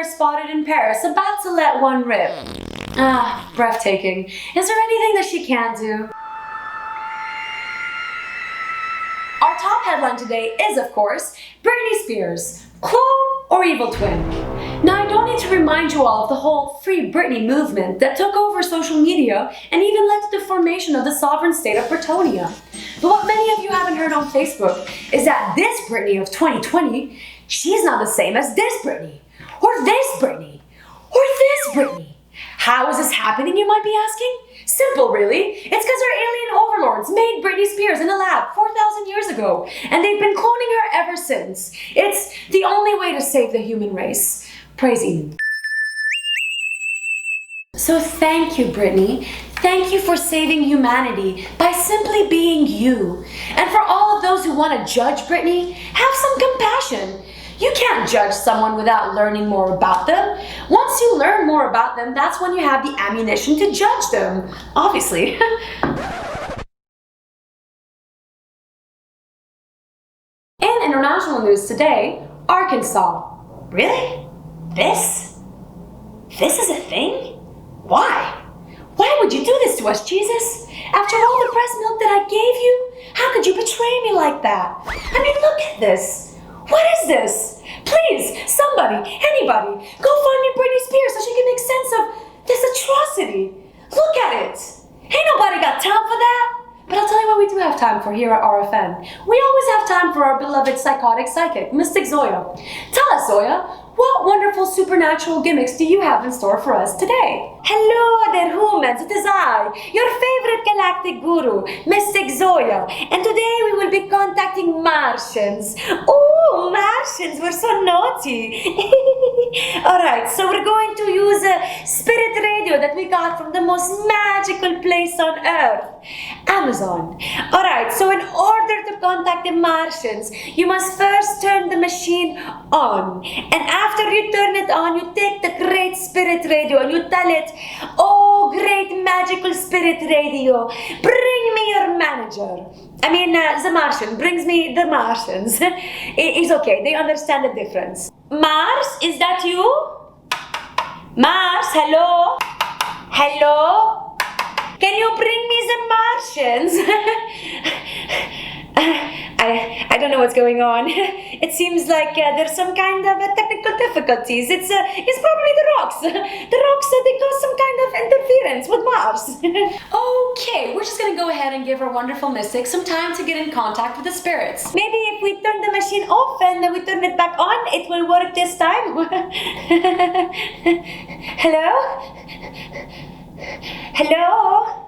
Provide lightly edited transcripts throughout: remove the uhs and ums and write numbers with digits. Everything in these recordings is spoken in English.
spotted in Paris, about to let one rip. Ah, breathtaking. Is there anything that she can't do? Our top headline today is, of course, Britney Spears, clone or evil twin? Now, I don't need to remind you all of the whole Free Britney movement that took over social media and even led to the formation of the sovereign state of Britonia. But what many of you haven't heard on Facebook is that this Britney of 2020, she's not the same as this Britney, or this Britney, or this Britney. How is this happening, you might be asking? Simple, really. It's because our alien overlords made Britney Spears in a lab 4,000 years ago, and they've been cloning her ever since. It's the only way to save the human race. Praising. So thank you, Britney. Thank you for saving humanity by simply being you. And for all of those who want to judge Britney, have some compassion. You can't judge someone without learning more about them. Once you learn more about them, that's when you have the ammunition to judge them, obviously. In international news today, Arkansas. Really? This? This is a thing? Why? Why would you do this to us, Jesus? After all the breast milk that I gave you? How could you betray me like that? I mean, look at this. What is this? Please, somebody, anybody, go find me Britney Spears so she can make sense of this atrocity. Look at it. Ain't nobody got time for that. But I'll tell you what we do have time for here at RFN. We always have time for our beloved psychotic psychic, Mystic Zoya. Tell us, Zoya, what wonderful supernatural gimmicks do you have in store for us today? Hello there, humans. It is I, your favorite galactic guru, Mystic Zoya. And today we will be contacting Martians. Oh, Martians, we're so naughty. Alright, so we're going to use a spirit radio that we got from the most magical place on Earth, Amazon. Alright, so in order to contact the Martians, you must first turn the machine on. And after you turn it on, you take the great spirit radio and you tell it, oh, great magical spirit radio, bring me your manager. I mean, the Martian brings me the Martians. It's okay, they understand the difference. Mars, is that you? Mars, hello? Hello? Can you bring me the Martians? I don't know what's going on. It seems like there's some kind of technical difficulties. It's probably the rocks. The rocks, they cause some kind of interference with Mars. Okay, we're just gonna go ahead and give our wonderful mystic some time to get in contact with the spirits. Maybe if we turn the machine off and then we turn it back on, it will work this time. Hello? Hello?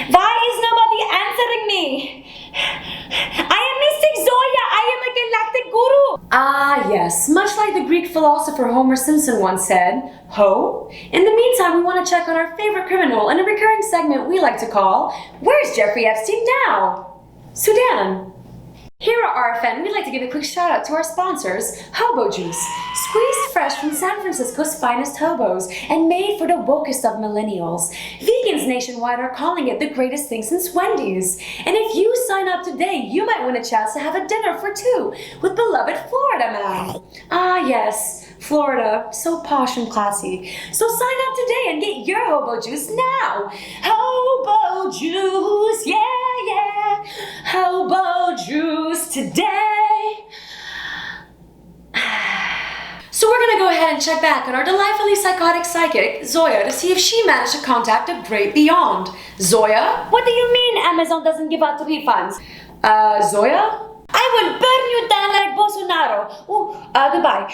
Why is nobody answering me? I am Mystic Zoya. I am a galactic guru. Ah, yes. Much like the Greek philosopher Homer Simpson once said, ho. In the meantime, we want to check on our favorite criminal in a recurring segment we like to call, Where's Jeffrey Epstein Now? Sudan. Here at RFN, we'd like to give a quick shout out to our sponsors, Hobo Juice, squeezed fresh from San Francisco's finest hobos and made for the wokest of millennials. Vegans nationwide are calling it the greatest thing since Wendy's. And if you sign up today, you might win a chance to have a dinner for two with beloved Florida man. Ah yes, Florida, so posh and classy. So sign up today and get your Hobo Juice now. Hobo Juice, yeah, yeah. Hobo Juice today. So we're gonna go ahead and check back on our delightfully psychotic psychic, Zoya, to see if she managed to contact a great beyond. Zoya? What do you mean Amazon doesn't give out refunds? Zoya? I will burn you down like Bolsonaro. Oh, goodbye.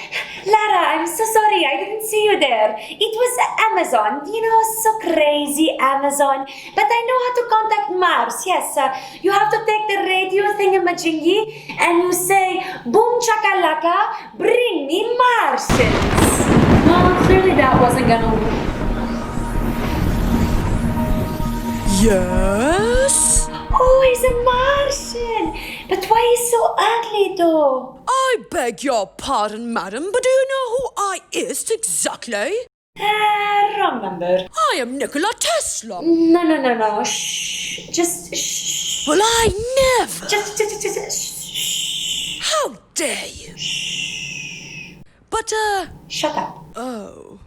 Lara, I'm so sorry. I didn't see you there. It was Amazon. You know, so crazy Amazon. But I know how to contact Mars. Yes, you have to take the radio thingamajingy and you say, boom chakalaka, bring me Martians. Well, clearly that wasn't gonna work. Yes? Oh, he's a Martian. But why is so ugly, though? I beg your pardon, madam, but do you know who I is exactly? Wrong number. I am Nikola Tesla. No. Shh. Just shh. Well, I never. Just shh. How dare you? But, Shut up. oh.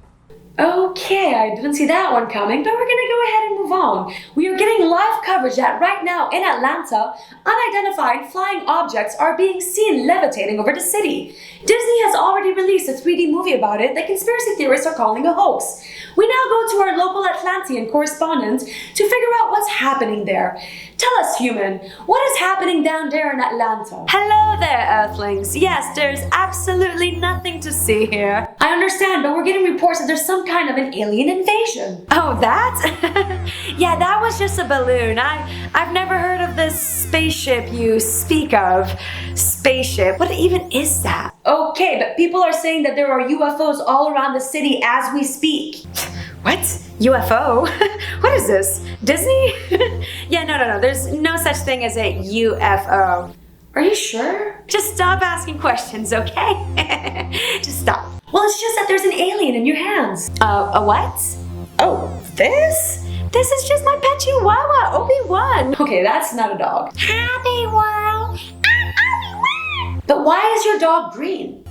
Okay, I didn't see that one coming, but we're gonna go ahead and move on. We are getting live coverage that right now in Atlanta, unidentified flying objects are being seen levitating over the city. Disney has already released a 3D movie about it that conspiracy theorists are calling a hoax. We now go to our local Atlantean correspondent to figure out what's happening there. Tell us, human, what is happening down there in Atlanta? Hello there, Earthlings. Yes, there's absolutely nothing to see here. I understand, but we're getting reports that there's some kind of an alien invasion. Oh, that? Yeah, that was just a balloon. I've never heard of this spaceship you speak of. Spaceship? What even is that? Okay, but people are saying that there are UFOs all around the city as we speak. What? UFO? What is this? Disney? Yeah, no. There's no such thing as a UFO. Are you sure? Just stop asking questions, okay? Just stop. Well, it's just that there's an alien in your hands. A what? Oh, this? This is just my pet chihuahua, Obi-Wan. Okay, that's not a dog. Happy world. I'm Obi-Wan. But why is your dog green?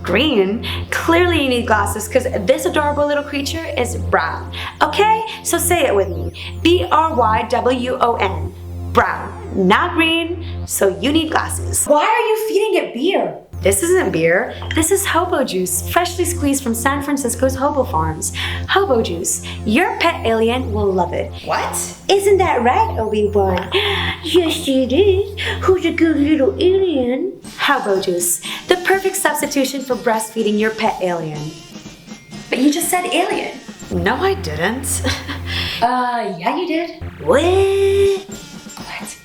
Green? Clearly you need glasses because this adorable little creature is brown. Okay? So say it with me. B-R-Y-W-O-N. Brown. Not green, so you need glasses. Why are you feeding it beer? This isn't beer. This is hobo juice, freshly squeezed from San Francisco's hobo farms. Hobo juice. Your pet alien will love it. What? Isn't that right, Obi-Wan? Yes, it is. Who's a good little alien? Hobo juice. The perfect substitution for breastfeeding your pet alien. But you just said alien. No, I didn't. Yeah, you did. What? What?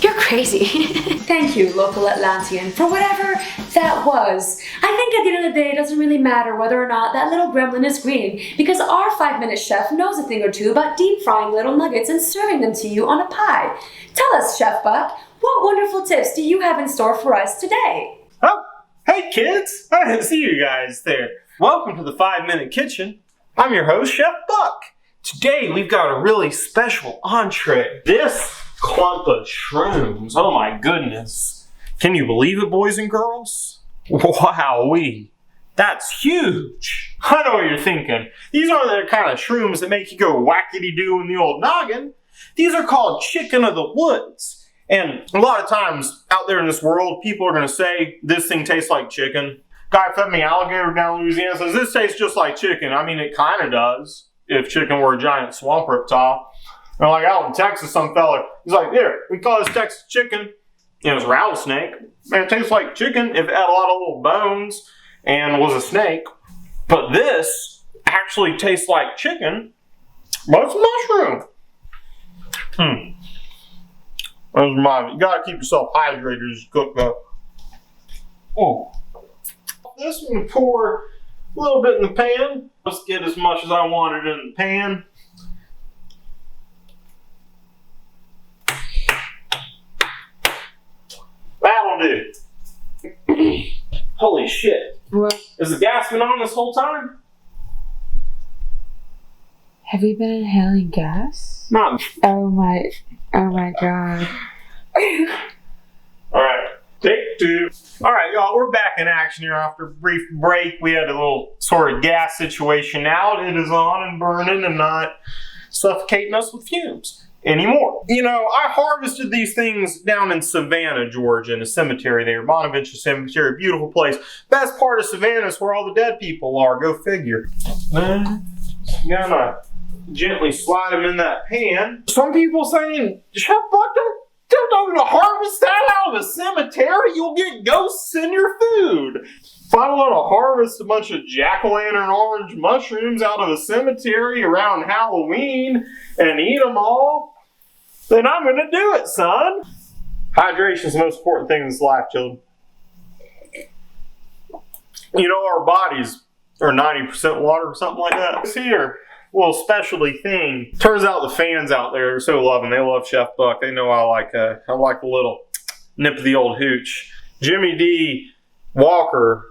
You're crazy. Thank you, local Atlantean, for whatever that was. I think at the end of the day, it doesn't really matter whether or not that little gremlin is green, because our 5-minute chef knows a thing or two about deep frying little nuggets and serving them to you on a pie. Tell us, Chef Buck, what wonderful tips do you have in store for us today? Oh, hey kids! I didn't see you guys there. Welcome to the 5-Minute Kitchen. I'm your host, Chef Buck. Today we've got a really special entree. This clump of shrooms, oh my goodness. Can you believe it, boys and girls? Wowee. That's huge. I know what you're thinking. These aren't the kind of shrooms that make you go whackity-doo in the old noggin. These are called chicken of the woods. And a lot of times out there in this world, people are going to say, this thing tastes like chicken. Guy fed me alligator down in Louisiana says, this tastes just like chicken. I mean, it kind of does if chicken were a giant swamp reptile. And like out in Texas, some fella, he's like, here, we call this Texas chicken. It was rattlesnake. And it tastes like chicken if it had a lot of little bones and was a snake. But this actually tastes like chicken, but it's mushroom. You gotta keep yourself hydrated as you cook though. Oh. This one, pour a little bit in the pan. Let's get as much as I wanted in the pan. That'll do. Holy shit. What? Has the gas been on this whole time? Have you been inhaling gas? Not. Oh my god. Alright, take 2. Alright, y'all, we're back in action here after a brief break. We had a little sort of gas situation out. It is on and burning and not suffocating us with fumes anymore. You know, I harvested these things down in Savannah, Georgia, in a cemetery there, Bonaventure Cemetery, beautiful place. Best part of Savannah is where all the dead people are, go figure. Gonna gently slide them in that pan. Some people saying, Chef Buck, don't harvest that out of a cemetery, you'll get ghosts in your food. If I want to harvest a bunch of jack-o'-lantern orange mushrooms out of a cemetery around Halloween and eat them all, then I'm going to do it, son. Hydration is the most important thing in this life, children. You know, our bodies are 90% water or something like that. This here little specialty thing. Turns out the fans out there are so loving. They love Chef Buck. They know I like a little nip of the old hooch. Jimmy D. Walker,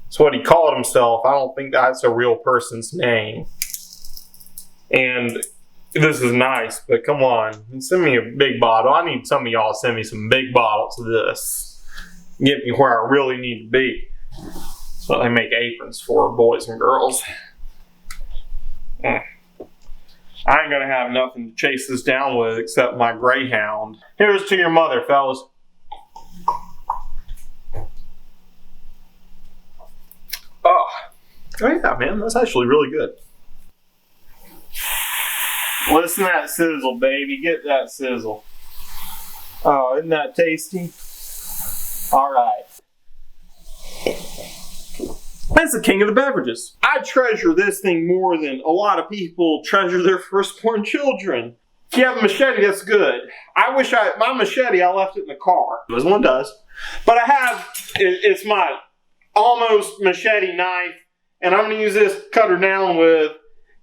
that's what he called himself. I don't think that's a real person's name. And this is nice, but come on. Send me a big bottle. I need some of y'all to send me some big bottles of this. Get me where I really need to be. That's what they make aprons for, boys and girls. I ain't gonna have nothing to chase this down with except my greyhound. Here's to your mother, fellas. Oh yeah, man, that's actually really good. Listen to that sizzle, baby. Get that sizzle. Oh, isn't that tasty? All right. That's the king of the beverages. I treasure this thing more than a lot of people treasure their firstborn children. If you have a machete, that's good. My machete, I left it in the car. As one does. But I have, it's my almost machete knife, and I'm going to use this to cut her down with.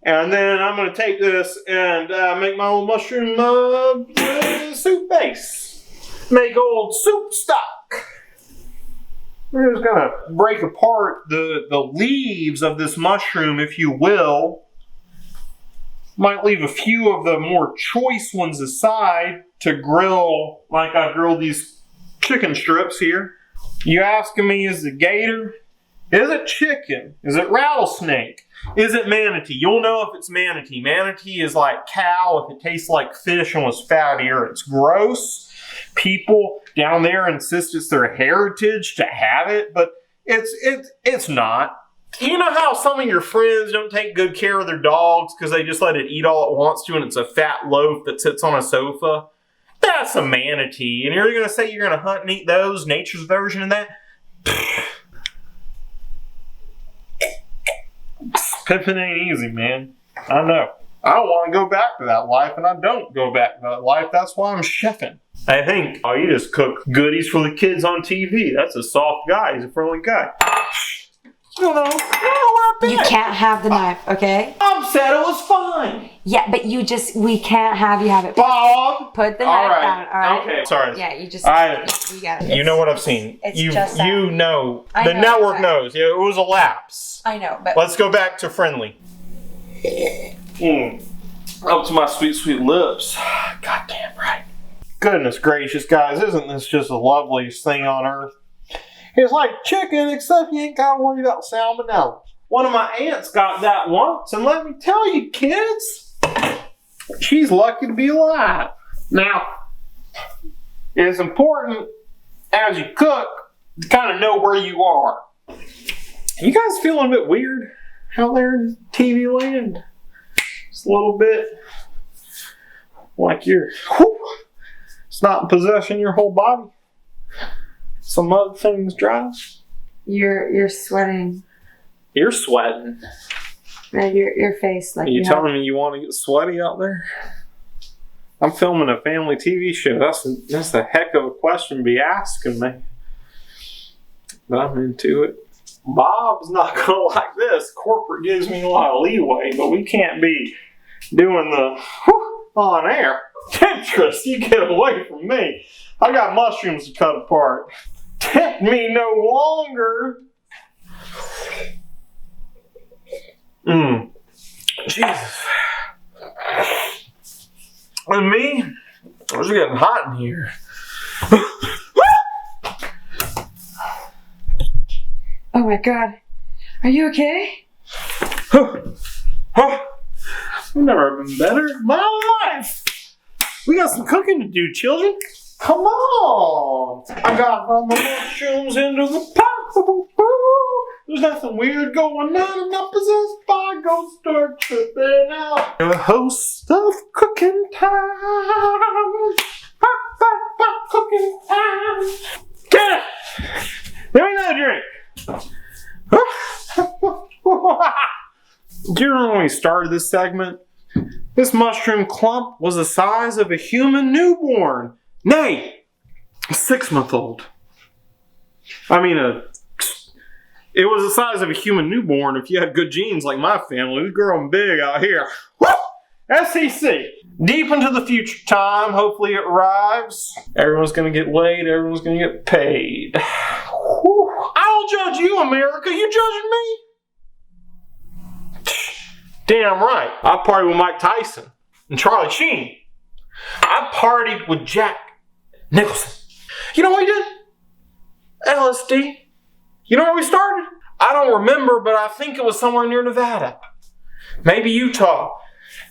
And then I'm going to take this and make my own mushroom soup base. Make old soup stock. We're just going to break apart the leaves of this mushroom, if you will. Might leave a few of the more choice ones aside to grill like I grilled these chicken strips here. You asking me, is it gator? Is it chicken? Is it rattlesnake? Is it manatee? You'll know if it's manatee. Manatee is like cow if it tastes like fish and was fattier. It's gross. People down there insist it's their heritage to have it, but it's not. You know how some of your friends don't take good care of their dogs because they just let it eat all it wants to and it's a fat loaf that sits on a sofa? That's a manatee. And you're going to say you're going to hunt and eat those? Nature's version of that? Pimping ain't easy, man. I know. I don't want to go back to that life, and I don't go back to that life. That's why I'm chefing. I think, oh, you just cook goodies for the kids on TV. That's a soft guy. He's a friendly guy. You can't have the knife, okay? Bob said it was fine. Yeah, but we can't have you have it. Bob! Put the knife down, all right? Okay, sorry. Yeah, you just, we got it. You know what I've seen. It's you just you know. I The know, network but- knows. Yeah, it was a lapse. I know, but... Let's go back to friendly. Up to my sweet, sweet lips. Goddamn right. Goodness gracious, guys. Isn't this just the loveliest thing on earth? It's like chicken, except you ain't got to worry about salmonella. One of my aunts got that once, and let me tell you, kids, she's lucky to be alive. Now, it's important as you cook to kind of know where you are. You guys feeling a bit weird out there in TV land? Just a little bit like it's not in possession of your whole body. Some other things drive. You're sweating. You're sweating. Your face, like you telling me you want to get sweaty out there? I'm filming a family TV show. That's a heck of a question to be asking me. But I'm into it. Bob's not gonna like this. Corporate gives me a lot of leeway, but we can't be doing the on air. Pinterest, you get away from me. I got mushrooms to cut apart. Tempt me no longer. Jesus. And me, it's getting hot in here. Oh my God. Are you okay? I've never been better in my life. We got some cooking to do, children. Come on. I got all my mushrooms into the pot. There's nothing weird going on. I'm not possessed by ghosts or tripping out. You're the host of Cooking Time. Cooking Time. Get it. Give me another drink. Do you remember when we started this segment? This mushroom clump was the size of a human newborn. Nay, a 6-month-old. I mean, it was the size of a human newborn if you had good genes like my family. We're growing big out here. Woo! SEC. Deep into the future time. Hopefully it arrives. Everyone's going to get laid. Everyone's going to get paid. Whew. I don't judge you, America. You judging me? Damn right. I partied with Mike Tyson and Charlie Sheen. I partied with Jack Nicholson. You know what he did? LSD. You know where we started? I don't remember, but I think it was somewhere near Nevada. Maybe Utah.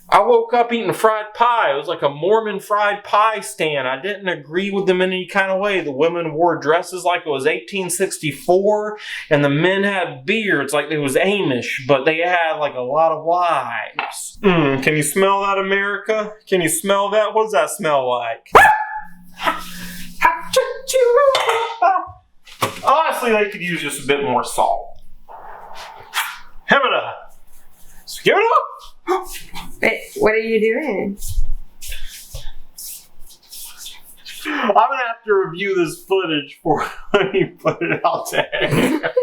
I woke up eating fried pie. It was like a Mormon fried pie stand. I didn't agree with them in any kind of way. The women wore dresses like it was 1864, and the men had beards like it was Amish, but they had like a lot of wives. Can you smell that, America? Can you smell that? What does that smell like? Honestly, they could use just a bit more salt. Hemina! Give it up! Wait, what are you doing? I'm gonna have to review this footage for when you put it out there.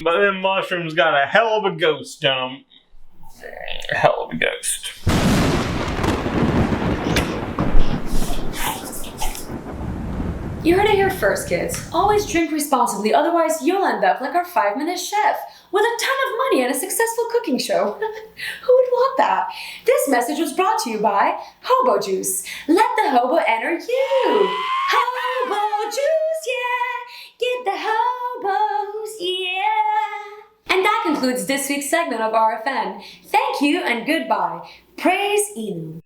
But them mushrooms got a hell of a ghost in them. Hell of a ghost. You heard it here first, kids. Always drink responsibly, otherwise you'll end up like our 5-minute chef with a ton of money and a successful cooking show. Who would want that? This message was brought to you by Hobo Juice. Let the hobo enter you. Hobo Juice, yeah. Get the hobos, yeah. And that concludes this week's segment of RFN. Thank you and goodbye. Praise Inu.